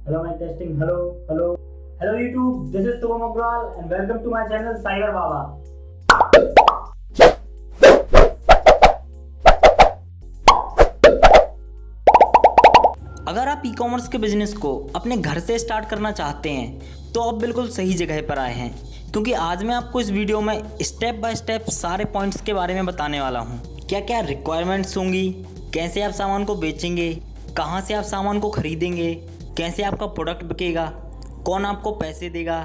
Hello, mic testing. Hello YouTube. This is Subham Agrawal and welcome to my channel Cyber Baba. अगर आप e-commerce के business को अपने घर से स्टार्ट करना चाहते हैं तो आप बिल्कुल सही जगह पर आए हैं, क्योंकि आज मैं आपको इस वीडियो में स्टेप बाय स्टेप सारे पॉइंट्स के बारे में बताने वाला हूं। क्या क्या रिक्वायरमेंट्स होंगी, कैसे आप सामान को बेचेंगे, कहां से आप सामान को खरीदेंगे, कैसे आपका प्रोडक्ट बिकेगा, कौन आपको पैसे देगा,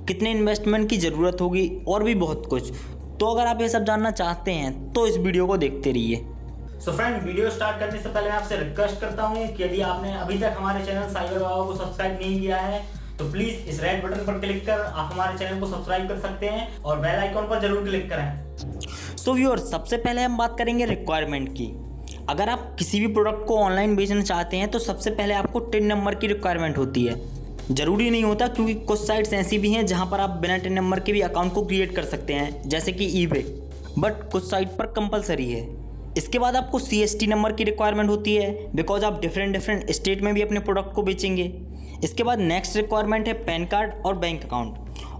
कितने इन्वेस्टमेंट की ज़रूरत होगी और भी बहुत कुछ। तो अगर आप ये सब जानना चाहते हैं तो इस वीडियो को देखते रहिए। सो फ्रेंड, वीडियो स्टार्ट करने से पहले मैं आपसे रिक्वेस्ट करता हूं कि यदि आपने अभी तक हमारे चैनल साइबर बाबा को सब्सक्राइब नहीं किया है तो प्लीज इस रेड बटन पर क्लिक कर आप हमारे चैनल को सब्सक्राइब कर सकते हैं और बेल आइकॉन पर जरूर क्लिक करें। सो व्यूअर्स, सबसे पहले हम बात करेंगे रिक्वायरमेंट की। अगर आप किसी भी प्रोडक्ट को ऑनलाइन बेचना चाहते हैं तो सबसे पहले आपको टिन नंबर की रिक्वायरमेंट होती है। ज़रूरी नहीं होता, क्योंकि कुछ साइट्स ऐसी भी हैं जहां पर आप बिना टिन नंबर के भी अकाउंट को क्रिएट कर सकते हैं, जैसे कि ईबे, बट कुछ साइट पर कंपलसरी है। इसके बाद आपको CST नंबर की रिक्वायरमेंट होती है, बिकॉज आप डिफरेंट स्टेट में भी अपने प्रोडक्ट को बेचेंगे। इसके बाद नेक्स्ट रिक्वायरमेंट है पैन कार्ड और बैंक अकाउंट,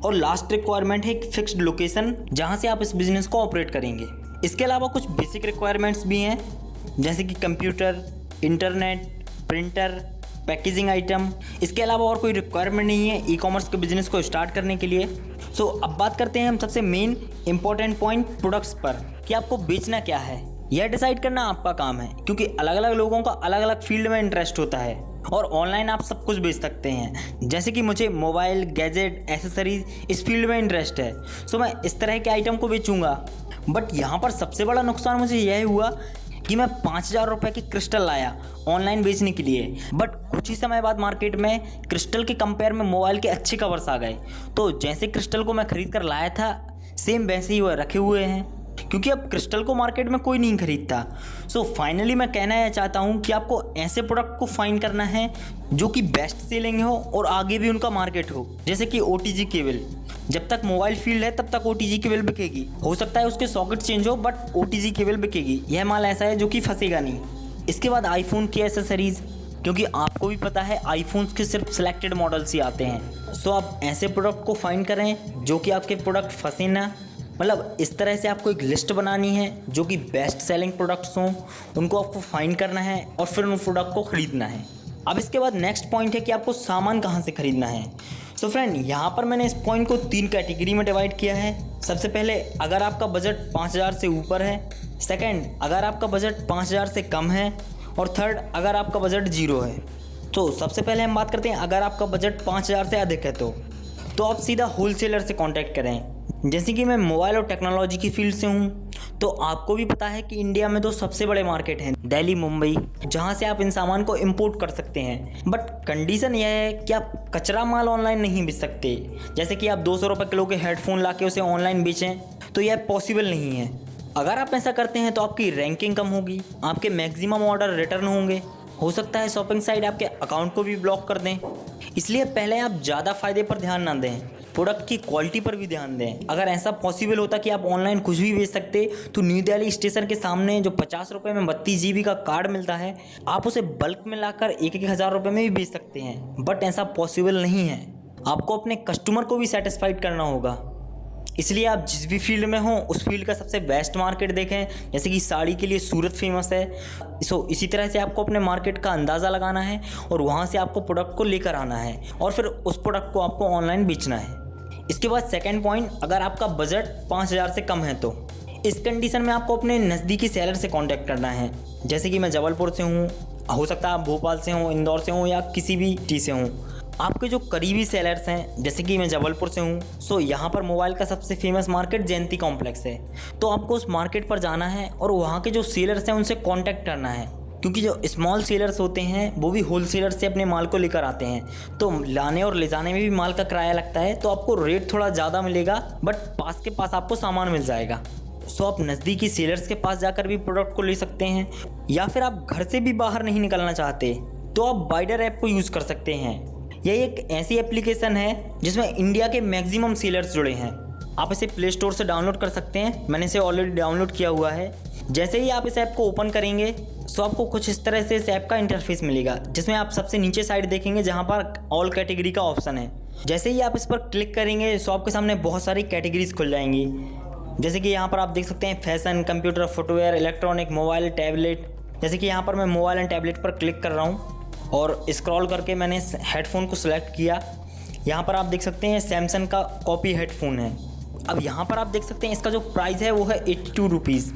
और लास्ट रिक्वायरमेंट है एक फिक्स्ड लोकेशन जहां से आप इस बिजनेस को ऑपरेट करेंगे। इसके अलावा कुछ बेसिक रिक्वायरमेंट्स भी हैं, जैसे कि computer, internet, printer, packaging item. इसके अलावा और कोई रिक्वायरमेंट नहीं है ई-कॉमर्स के बिजनेस को स्टार्ट करने के लिए। सो अब बात करते हैं हम सबसे मेन इंपॉर्टेंट पॉइंट प्रोडक्ट्स पर, कि आपको बेचना क्या है। यह डिसाइड करना आपका काम है, क्योंकि अलग अलग लोगों का अलग अलग फील्ड में इंटरेस्ट होता है और ऑनलाइन आप सब कुछ बेच सकते हैं। जैसे कि मुझे मोबाइल, गैजेट, एसेसरीज इस फील्ड में इंटरेस्ट है, सो मैं इस तरह के आइटम को बेचूंगा। बट यहाँ पर सबसे बड़ा नुकसान मुझे यह हुआ कि मैं 5,000 रुपये की क्रिस्टल लाया ऑनलाइन बेचने के लिए, बट कुछ ही समय बाद मार्केट में क्रिस्टल के कंपेयर में मोबाइल के अच्छे कवर्स आ गए। तो जैसे क्रिस्टल को मैं खरीद कर लाया था सेम वैसे ही वो रखे हुए हैं, क्योंकि अब क्रिस्टल को मार्केट में कोई नहीं खरीदता। सो फाइनली मैं कहना यह चाहता हूँ कि आपको ऐसे प्रोडक्ट को फाइंड करना है जो कि बेस्ट सेलिंग हो और आगे भी उनका मार्केट हो। जैसे कि OTG केबल, जब तक मोबाइल फील्ड है तब तक OTG केबल बिकेगी। हो सकता है उसके सॉकेट चेंज हो, बट OTG केबल बिकेगी। यह माल ऐसा है जो कि फंसेगा नहीं। इसके बाद आईफोन की एसेसरीज, क्योंकि आपको भी पता है आईफोन्स के सिर्फ सिलेक्टेड मॉडल्स ही आते हैं। सो आप ऐसे प्रोडक्ट को फाइंड करें जो कि आपके प्रोडक्ट फंसे ना। मतलब इस तरह से आपको एक लिस्ट बनानी है जो कि बेस्ट सेलिंग प्रोडक्ट्स हों, उनको आपको फाइंड करना है और फिर उन प्रोडक्ट को ख़रीदना है। अब इसके बाद नेक्स्ट पॉइंट है कि आपको सामान कहाँ से ख़रीदना है। सो फ्रेंड, यहाँ पर मैंने इस पॉइंट को 3 कैटेगरी में डिवाइड किया है। सबसे पहले, अगर आपका बजट 5,000 से ऊपर है। सेकेंड, अगर आपका बजट 5,000 से कम है। और थर्ड, अगर आपका बजट 0 है। तो सबसे पहले हम बात करते हैं, अगर आपका बजट 5,000 से अधिक है तो आप सीधा होलसेलर से कांटेक्ट करें। जैसे कि मैं मोबाइल और टेक्नोलॉजी की फील्ड से हूँ, तो आपको भी पता है कि इंडिया में 2 सबसे बड़े मार्केट हैं, दिल्ली, मुंबई, जहाँ से आप इन सामान को इंपोर्ट कर सकते हैं। बट कंडीशन यह है कि आप कचरा माल ऑनलाइन नहीं बेच सकते। जैसे कि आप 200 रुपये किलो के हेडफोन ला के उसे ऑनलाइन बेचें, तो यह पॉसिबल नहीं है। अगर आप ऐसा करते हैं तो आपकी रैंकिंग कम होगी, आपके मैक्सिमम ऑर्डर रिटर्न होंगे, हो सकता है शॉपिंग साइट आपके अकाउंट को भी ब्लॉक कर दें। इसलिए पहले आप ज़्यादा फ़ायदे पर ध्यान ना दें, प्रोडक्ट की क्वालिटी पर भी ध्यान दें। अगर ऐसा पॉसिबल होता कि आप ऑनलाइन कुछ भी बेच सकते, तो न्यू दिल्ली स्टेशन के सामने जो 50 रुपये में 32 GB का कार्ड मिलता है, आप उसे बल्क में लाकर 1-1 हज़ार रुपये में भी बेच सकते हैं। बट ऐसा पॉसिबल नहीं है। आपको अपने कस्टमर को भी सेटिस्फाइड करना होगा। इसलिए आप जिस भी फील्ड में हों उस फील्ड का सबसे बेस्ट मार्केट देखें। जैसे कि साड़ी के लिए सूरत फेमस है, सो इसी तरह से आपको अपने मार्केट का अंदाज़ा लगाना है और वहाँ से आपको प्रोडक्ट को लेकर आना है और फिर उस प्रोडक्ट को आपको ऑनलाइन बेचना है। इसके बाद सेकंड पॉइंट, अगर आपका बजट 5,000 से कम है तो इस कंडीशन में आपको अपने नज़दीकी सेलर से कांटेक्ट करना है। जैसे कि मैं जबलपुर से हूँ, हो सकता है आप भोपाल से हों, इंदौर से हों या किसी भी सिटी से हों। आपके जो करीबी सेलर्स हैं, जैसे कि मैं जबलपुर से हूँ, सो यहाँ पर मोबाइल का सबसे फेमस मार्केट जयंती कॉम्प्लेक्स है। तो आपको उस मार्केट पर जाना है और वहाँ के जो सेलर्स हैं उनसे कांटेक्ट करना है, क्योंकि जो स्मॉल सेलर्स होते हैं वो भी होलसेलर से अपने माल को लेकर आते हैं। तो लाने और ले जाने में भी माल का किराया लगता है, तो आपको रेट थोड़ा ज़्यादा मिलेगा, बट पास के पास आपको सामान मिल जाएगा। सो आप नज़दीकी सेलर्स के पास जाकर भी प्रोडक्ट को ले सकते हैं, या फिर आप घर से भी बाहर नहीं निकलना चाहते तो आप बाइडर ऐप को यूज़ कर सकते हैं। यह एक ऐसी एप्लीकेशन है जिसमें इंडिया के मैक्सिमम सेलर्स जुड़े हैं। आप इसे प्ले स्टोर से डाउनलोड कर सकते हैं, मैंने इसे ऑलरेडी डाउनलोड किया हुआ है। जैसे ही आप इस ऐप को ओपन करेंगे सो आपको कुछ इस तरह से इस ऐप का इंटरफेस मिलेगा, जिसमें आप सबसे नीचे साइड देखेंगे जहाँ पर ऑल कैटेगरी का ऑप्शन है। जैसे ही आप इस पर क्लिक करेंगे सो आपके सामने बहुत सारी कैटेगरीज खुल जाएंगी। जैसे कि यहाँ पर आप देख सकते हैं fashion, computer, footwear, electronic, mobile, tablet. जैसे कि यहाँ पर मैं मोबाइल एंड टैबलेट पर क्लिक कर रहा हूँ और स्क्रॉल करके मैंने हेडफोन को सिलेक्ट किया। यहाँ पर आप देख सकते हैं सैमसंग का कॉपी हेडफोन है। अब यहाँ पर आप देख सकते हैं इसका जो प्राइस है वो है 82 रुपीज़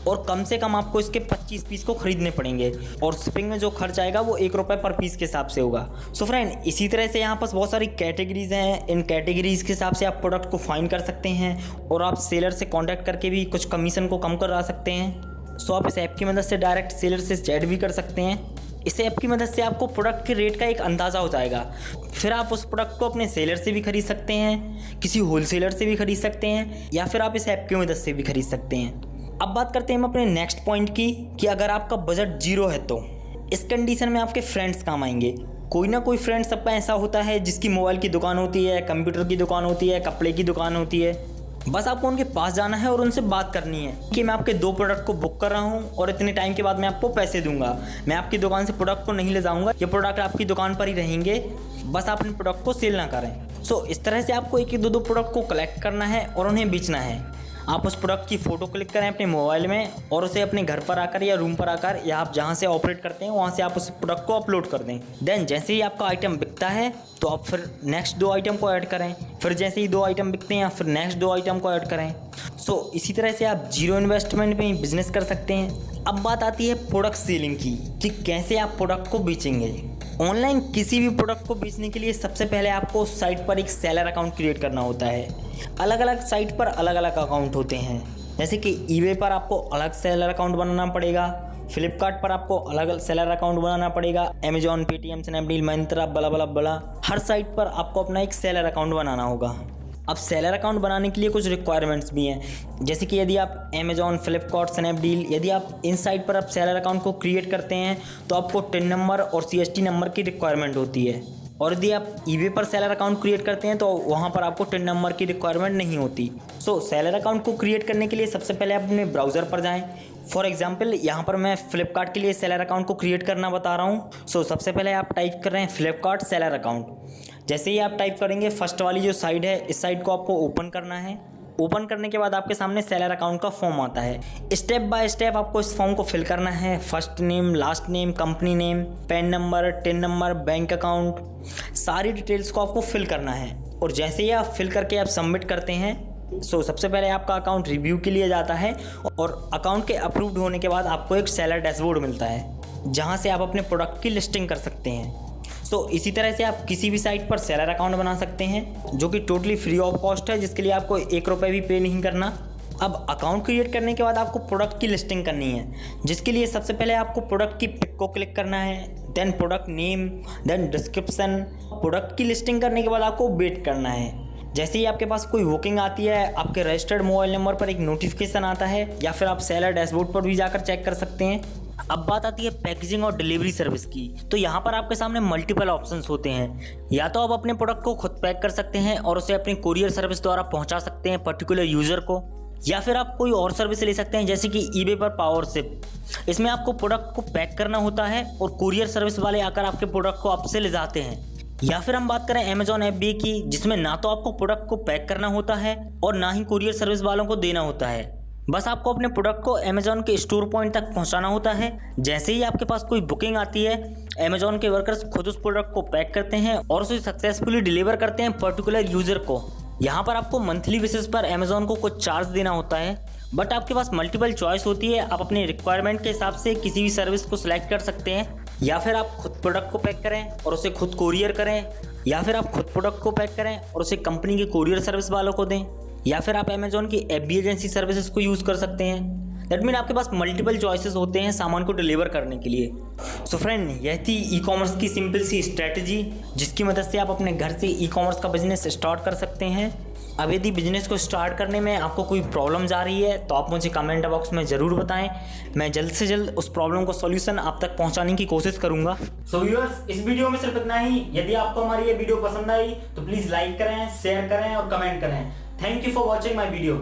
और कम से कम आपको इसके 25 पीस को खरीदने पड़ेंगे और शिपिंग में जो खर्च आएगा वो 1 रुपये पर पीस के हिसाब से होगा। सो फ्रेंड, इसी तरह से यहाँ पर बहुत सारी कैटेगरीज हैं। इन कैटेगरीज के हिसाब से आप प्रोडक्ट को फाइंड कर सकते हैं और आप सेलर से कॉन्टैक्ट करके भी कुछ कमीशन को कम करा सकते हैं। सो आप इस ऐप की मदद से डायरेक्ट सेलर से चैट भी कर सकते हैं। इस ऐप की मदद से आपको प्रोडक्ट के रेट का एक अंदाज़ा हो जाएगा। फिर आप उस प्रोडक्ट को अपने सेलर से भी खरीद सकते हैं, किसी होलसेलर से भी खरीद सकते हैं, या फिर आप इस ऐप की मदद से भी खरीद सकते हैं। अब बात करते हैं हम अपने नेक्स्ट पॉइंट की कि अगर आपका बजट 0 है तो इस कंडीशन में आपके फ्रेंड्स काम आएंगे। कोई ना कोई फ्रेंड सबका ऐसा होता है जिसकी मोबाइल की दुकान होती है, कंप्यूटर की दुकान होती है, कपड़े की दुकान होती है। बस आपको उनके पास जाना है और उनसे बात करनी है कि मैं आपके 2 प्रोडक्ट को बुक कर रहा हूं और इतने टाइम के बाद मैं आपको पैसे दूंगा। मैं आपकी दुकान से प्रोडक्ट को नहीं ले जाऊंगा, ये प्रोडक्ट आपकी दुकान पर ही रहेंगे, बस आप इन प्रोडक्ट को सेल ना करें। सो इस तरह से आपको 1-2 प्रोडक्ट को कलेक्ट करना है और उन्हें बेचना है। आप उस प्रोडक्ट की फ़ोटो क्लिक करें अपने मोबाइल में और उसे अपने घर पर आकर या रूम पर आकर या आप जहाँ से ऑपरेट करते हैं वहाँ से आप उस प्रोडक्ट को अपलोड कर दें। देन जैसे ही आपका आइटम बिकता है तो आप फिर नेक्स्ट 2 आइटम को ऐड करें, फिर जैसे ही 2 आइटम बिकते हैं फिर नेक्स्ट 2 आइटम को ऐड करें। सो इसी तरह से आप 0 इन्वेस्टमेंट में ही बिजनेस कर सकते हैं। अब बात आती है प्रोडक्ट सेलिंग की कि कैसे आप प्रोडक्ट को बेचेंगे। ऑनलाइन किसी भी प्रोडक्ट को बेचने के लिए सबसे पहले आपको साइट पर एक सेलर अकाउंट क्रिएट करना होता है। अलग अलग साइट पर अलग अलग अकाउंट होते हैं, जैसे कि ईबे पर आपको अलग सेलर अकाउंट बनाना पड़ेगा, फ्लिपकार्ट पर आपको अलग सेलर अकाउंट बनाना पड़ेगा, अमेजॉन, पेटीएम, स्नैपडील, मिंत्रा, बला बला बला, हर साइट पर आपको अपना एक सेलर अकाउंट बनाना होगा। अब सेलर अकाउंट बनाने के लिए कुछ रिक्वायरमेंट्स भी हैं, जैसे कि यदि आप अमेजॉन, फ्लिपकार्ट, स्नैपडील, यदि आप इन साइट पर आप सेलर अकाउंट को क्रिएट करते हैं तो आपको टिन नंबर और CST नंबर की रिक्वायरमेंट होती है। और यदि आप ईबे पर सेलर अकाउंट क्रिएट करते हैं तो वहाँ पर आपको टिन नंबर की रिक्वायरमेंट नहीं होती। सो सेलर अकाउंट को क्रिएट करने के लिए सबसे पहले आप अपने ब्राउज़र पर जाएं। फॉर एग्जाम्पल यहाँ पर मैं फ्लिपकार्ट के लिए सेलर अकाउंट को क्रिएट करना बता रहा हूँ। सो सबसे पहले आप टाइप कर रहे हैं फ्लिपकार्ट सेलर अकाउंट। जैसे ही आप टाइप करेंगे फर्स्ट वाली जो साइट है इस साइट को आपको ओपन करना है। ओपन करने के बाद आपके सामने सेलर अकाउंट का फॉर्म आता है। स्टेप बाय स्टेप आपको इस फॉर्म को फिल करना है। First name, last name, company name, pan number, tin number, bank account, सारी डिटेल्स को आपको फिल करना है। और जैसे ही आप फिल करके आप सबमिट करते हैं सो सबसे पहले आपका अकाउंट रिव्यू के लिए जाता है और अकाउंट के अप्रूव्ड होने के बाद आपको एक सेलर डैशबोर्ड मिलता है जहाँ से आप अपने प्रोडक्ट की लिस्टिंग कर सकते हैं। सो इसी तरह से आप किसी भी साइट पर सेलर अकाउंट बना सकते हैं जो कि टोटली फ्री ऑफ कॉस्ट है, जिसके लिए आपको 1 रुपये भी पे नहीं करना। अब अकाउंट क्रिएट करने के बाद आपको प्रोडक्ट की लिस्टिंग करनी है, जिसके लिए सबसे पहले आपको प्रोडक्ट की पिक को क्लिक करना है, then product name, then description. Product की लिस्टिंग करने के बाद आपको वेट करना है। जैसे ही आपके पास कोई बुकिंग आती है आपके रजिस्टर्ड मोबाइल नंबर पर एक नोटिफिकेशन आता है, या फिर आप सेलर डैशबोर्ड पर भी जाकर चेक कर सकते हैं। अब बात आती है पैकेजिंग और डिलीवरी सर्विस की। तो यहाँ पर आपके सामने मल्टीपल ऑप्शंस होते हैं। या तो आप अपने प्रोडक्ट को खुद पैक कर सकते हैं और उसे अपनी कुरियर सर्विस द्वारा पहुँचा सकते हैं पर्टिकुलर यूज़र को, या फिर आप कोई और सर्विस ले सकते हैं जैसे कि ईबे पर पावर शिप। इसमें आपको प्रोडक्ट को पैक करना होता है और कुरियर सर्विस वाले आकर आपके प्रोडक्ट को आपसे ले जाते हैं। या फिर हम बात करें अमेजॉन FBA की, जिसमें ना तो आपको प्रोडक्ट को पैक करना होता है और ना ही कुरियर सर्विस वालों को देना होता है। बस आपको अपने प्रोडक्ट को अमेजॉन के स्टोर पॉइंट तक पहुंचाना होता है। जैसे ही आपके पास कोई बुकिंग आती है अमेजॉन के वर्कर्स खुद उस प्रोडक्ट को पैक करते हैं और उसे सक्सेसफुली डिलीवर करते हैं पर्टिकुलर यूज़र को। यहाँ पर आपको मंथली बेसिस पर अमेजॉन को कुछ चार्ज देना होता है, बट आपके पास मल्टीपल चॉइस होती है। आप अपनी रिक्वायरमेंट के हिसाब से किसी भी सर्विस को सिलेक्ट कर सकते हैं, या फिर आप खुद प्रोडक्ट को पैक करें और उसे खुद कोरियर करें, या फिर आप खुद प्रोडक्ट को पैक करें और उसे कंपनी के कोरियर सर्विस वालों को दें, या फिर आप अमेजॉन की FBA एजेंसी सर्विसेज को यूज़ कर सकते हैं। दैट मीन आपके पास मल्टीपल चॉइसेस होते हैं सामान को डिलीवर करने के लिए। सो फ्रेंड, यह थी ई-कॉमर्स की सिंपल सी स्ट्रैटेजी, जिसकी मदद से आप अपने घर से ई-कॉमर्स का बिजनेस स्टार्ट कर सकते हैं। अब यदि बिजनेस को स्टार्ट करने में आपको कोई प्रॉब्लम्स आ रही है तो आप मुझे कमेंट बॉक्स में ज़रूर बताएं। मैं जल्द से जल्द उस प्रॉब्लम को सॉल्यूशन आप तक पहुंचाने की कोशिश करूंगा। सो व्यूअर्स, इस वीडियो में सिर्फ इतना ही। यदि आपको हमारी ये वीडियो पसंद आई तो प्लीज़ लाइक करें, शेयर करें और कमेंट करें। Thank you for watching my video.